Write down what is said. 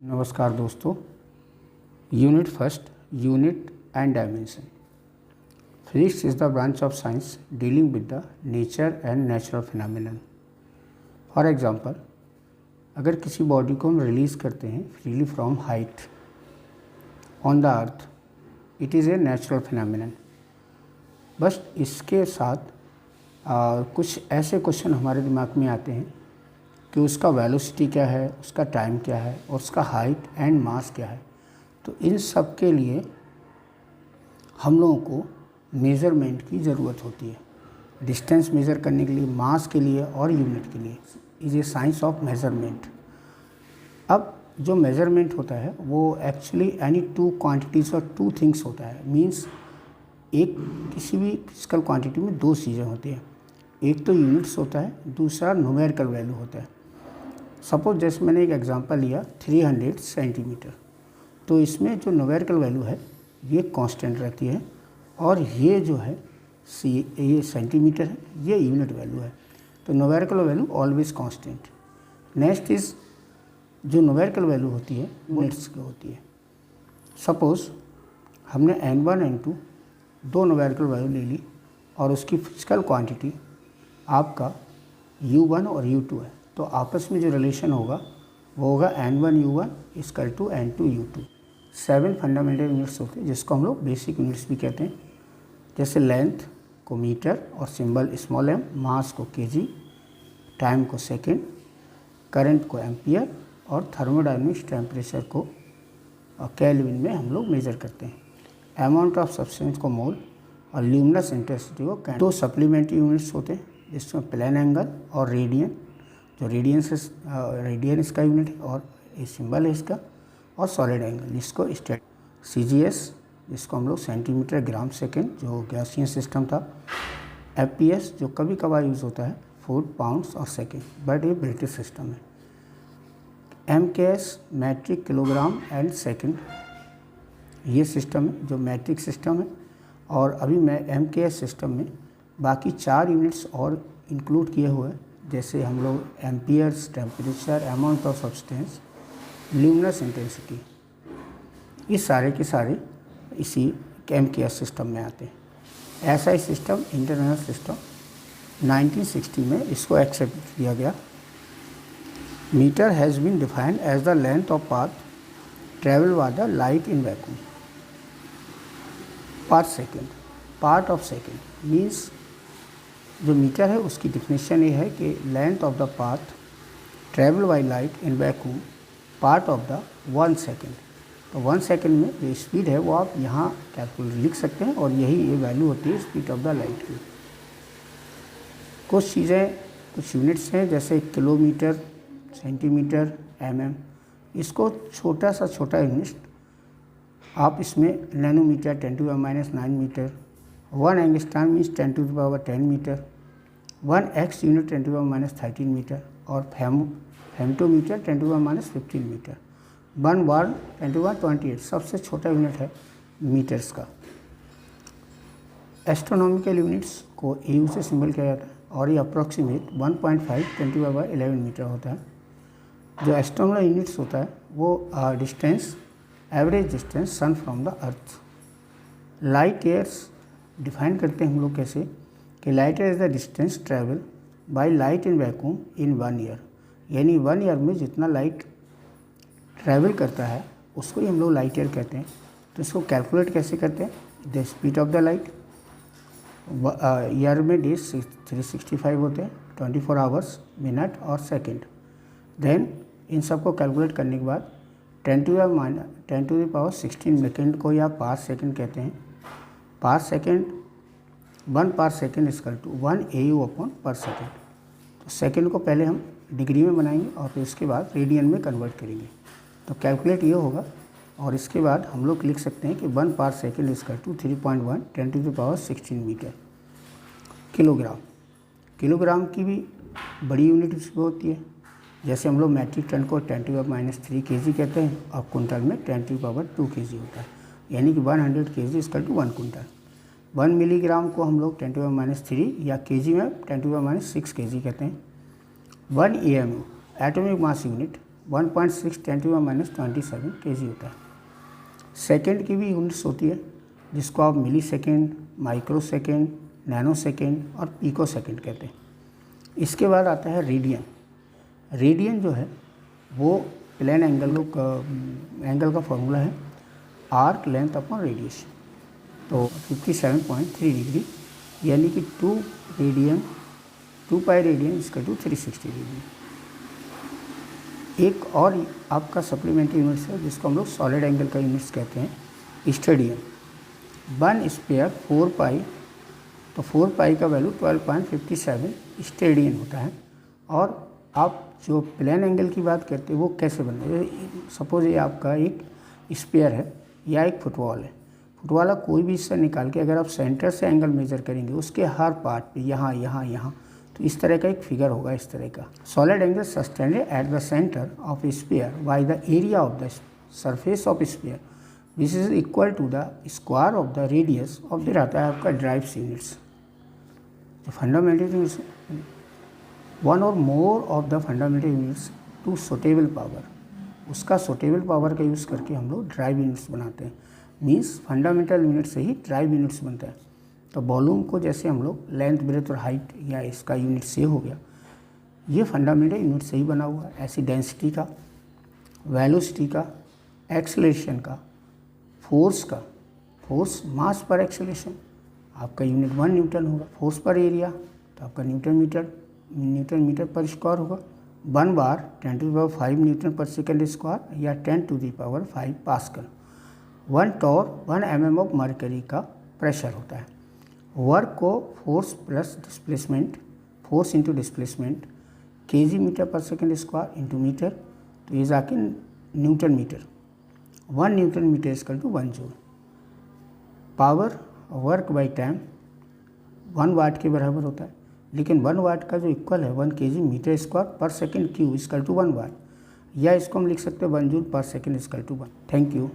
नमस्कार दोस्तों। Unit first, unit and dimension. Physics is the branch of science dealing with the nature and natural phenomenon. For example, अगर किसी body को हम release करते हैं freely from height on the earth, it is a natural phenomenon. बस इसके साथ कुछ ऐसे क्वेश्चन हमारे दिमाग में आते हैं कि उसका वेलोसिटी क्या है, उसका टाइम क्या है और उसका हाइट एंड मास क्या है। तो इन सब के लिए हम लोगों को मेज़रमेंट की ज़रूरत होती है। डिस्टेंस मेज़र करने के लिए, मास के लिए और यूनिट के लिए is a science of measurement. अब जो मेज़रमेंट होता है वो एक्चुअली एनी टू क्वांटिटीज़ और टू थिंग्स होता है। मींस एक किसी भी फिजिकल क्वांटिटी में दो चीज़ें होती हैं, एक तो यूनिट्स होता है, दूसरा न्यूमेरिकल वैल्यू होता है। सपोज जैसे मैंने एक एग्जांपल लिया 300 सेंटीमीटर, तो इसमें जो न्यूमेरिकल वैल्यू है ये कांस्टेंट रहती है और ये जो है ये सेंटीमीटर है, ये यूनिट वैल्यू है। तो numerical value always constant. Next is जो न्यूमेरिकल वैल्यू होती है यूनिट्स की होती है। सपोज हमने n1 n2 दो न्यूमेरिकल वैल्यू ले ली और उसकी फिजिकल क्वांटिटी आपका u1 और u2 है, तो आपस में जो रिलेशन होगा वो होगा n1 u1 equal to n2 u2। 7 fundamental units होते हैं जिसको हम लोग बेसिक यूनिट्स भी कहते हैं, जैसे लेंथ को मीटर और सिंबल स्मॉल m, मास को kg, टाइम को सेकेंड, करंट को एम्पियर और थर्मोडायनेमिक्स टेम्परेचर को केल्विन में हम लोग मेज़र करते हैं। अमाउंट ऑफ सब्सटेंस को मोल और ल्यूमिनस इंटेंसिटी को कैंडल। दो सप्लीमेंट्री यूनिट्स होते हैं जिसमें प्लेन एंगल और रेडियन, जो रेडियन इसका यूनिट है और ये सिंबल है इसका, और सॉलिड एंगल जिसको स्टेट CGS जिसको हम लोग सेंटीमीटर ग्राम सेकेंड जो गैसियन सिस्टम था, FPS जो कभी कभार यूज़ होता है फुट पाउंड्स और सेकेंड, बट ये ब्रिटिश सिस्टम है। MKS metric kilogram and second, ये सिस्टम है जो मैट्रिक सिस्टम है। और अभी मैं MKS सिस्टम में बाकी 4 यूनिट्स और इंक्लूड किए हुए हैं, जैसे हम लोग amperes, temperature, amount of substance, luminous intensity, ये सारे के सारे इसी MKS सिस्टम में आते हैं। ऐसा ही सिस्टम इंटरनल सिस्टम 1960 में इसको एक्सेप्ट किया गया। Metre has been defined as the length of path travel by the light in vacuum per second. Part of second means जो मीटर है उसकी डिफिनेशन ये है कि length of the path travel by light in vacuum part of the 1 second. तो 1 second में जो speed है वो आप यहाँ कैलकुलेट लिख सकते हैं और यही ये वैल्यू होती है स्पीड ऑफ द लाइट की। कुछ चीज़ें, कुछ यूनिट्स हैं जैसे किलोमीटर, सेंटीमीटर, mm, इसको छोटा सा छोटा यूनिट आप इसमें nanometre 10⁻⁹ metre, 1 angstrom means 10⁻10 metre, 1 x unit 10⁻13 metre और फेमटोमीटर 10⁻15 मीटर, 1 वाट 10⁻28 सबसे छोटा यूनिट है मीटर्स का। एस्ट्रोनॉमिकल यूनिट्स को AU से सिंबल किया जाता है और ये अप्रॉक्सीमेट 1.5 10⁻11 मीटर होता है। जो एस्ट्रोनॉमिकल यूनिट्स होता है वो distance, average distance sun from the earth. Light years define करते हैं हम लोग कैसे कि light year is the distance travel by light in vacuum in 1 year, यानी 1 ईयर में जितना लाइट ट्रैवल करता है उसको ही हम लोग लाइट ईयर कहते हैं। तो इसको कैलकुलेट कैसे करते हैं? The speed of the light, year में डेज 365 होते हैं, 24 आवर्स, मिनट और सेकेंड। देन इन सबको कैलकुलेट करने के बाद 10⁻16 सेकेंड को या पार सेकेंड कहते हैं। Parsec 1 parsec equal to 1 AU upon per second. तो सेकेंड को पहले हम डिग्री में बनाएंगे और फिर उसके बाद रेडियन में कन्वर्ट करेंगे, तो कैलकुलेट ये होगा। और इसके बाद हम लोग लिख सकते हैं कि 1 parsec equal to 3.1 10⁻16 metre. Kilogram, kilogram की भी बड़ी यूनिट उसमें होती है, जैसे हम लोग मैट्रिक टन को 10⁻³ kg कहते हैं और कुंटल में 10⁻² kg होता है, यानी कि 100 kg इक्वल टू 1 कुंटल। 1 मिलीग्राम को हम लोग 10⁻³ या kg में 10⁻6 kg कहते हैं। 1 AMU atomic mass unit 1.6 10⁻⁻27 kg होता है। सेकेंड की भी यूनिट्स होती है जिसको आप millisecond, microsecond, nanosecond और पिको सेकेंड कहते हैं। इसके बाद आता है रेडियन। रेडियन जो है वो प्लेन एंगल का फॉर्मूला है आर्क लेंथ अपॉन रेडियस। तो 57.3 डिग्री यानी कि 2 पाई रेडियन इसका 360 डिग्री। एक और आपका सप्लीमेंट्री यूनिट्स है जिसको हम लोग सॉलिड एंगल का यूनिट्स कहते हैं, स्टेडियन। 1 स्क्वायर 4 पाई, तो 4 पाई का वैल्यू 12.57 स्टेडियन होता है। और आप जो प्लेन एंगल की बात करते हैं वो कैसे बनता है, सपोज ये आपका एक स्पेयर है या एक फुटबॉल है। फुटबॉल का कोई भी हिस्सा निकाल के अगर आप सेंटर से एंगल मेजर करेंगे उसके हर पार्ट पे यहाँ तो इस तरह का एक फिगर होगा, इस तरह का। Solid angle subtended at the centre of sphere by the area of the surface of sphere this is equal to the square of the radius of the रहता है आपका derived units. Fundamental units, one और more of the fundamental units to suitable power, उसका suitable power का use करके हम लोग drive units बनाते हैं। मीन्स फंडामेंटल यूनिट से ही ड्राइव यूनिट्स बनता है। तो वॉल्यूम को जैसे हम लोग लेंथ, ब्रेथ और हाइट या इसका यूनिट से हो गया, ये फंडामेंटल यूनिट से ही बना हुआ है। ऐसी डेंसिटी का, वेलोसिटी का, एक्सेलरेशन का, फोर्स का, फोर्स मास पर एक्सेलरेशन आपका यूनिट 1 न्यूटन होगा। फोर्स पर एरिया तो आपका न्यूटन मीटर पर स्क्वायर होगा। 1 बार 10⁵ न्यूटन पर सेकेंड स्क्वायर या 10⁵ pascal. 1 torr 1 mm of mercury का प्रेशर होता है। वर्क को force plus displacement, force into displacement, kg metre पर सेकेंड स्क्वायर इंटू मीटर, तो ये जाके newton metre. 1 newton metre equal to 1 joule. Power work by time 1 वाट के बराबर होता है, लेकिन 1 वाट का जो इक्वल है 1 kg मीटर स्क्वायर पर second cube equal to 1 watt, या इसको हम लिख सकते हैं 1 जूल पर second equal to 1। Thank you.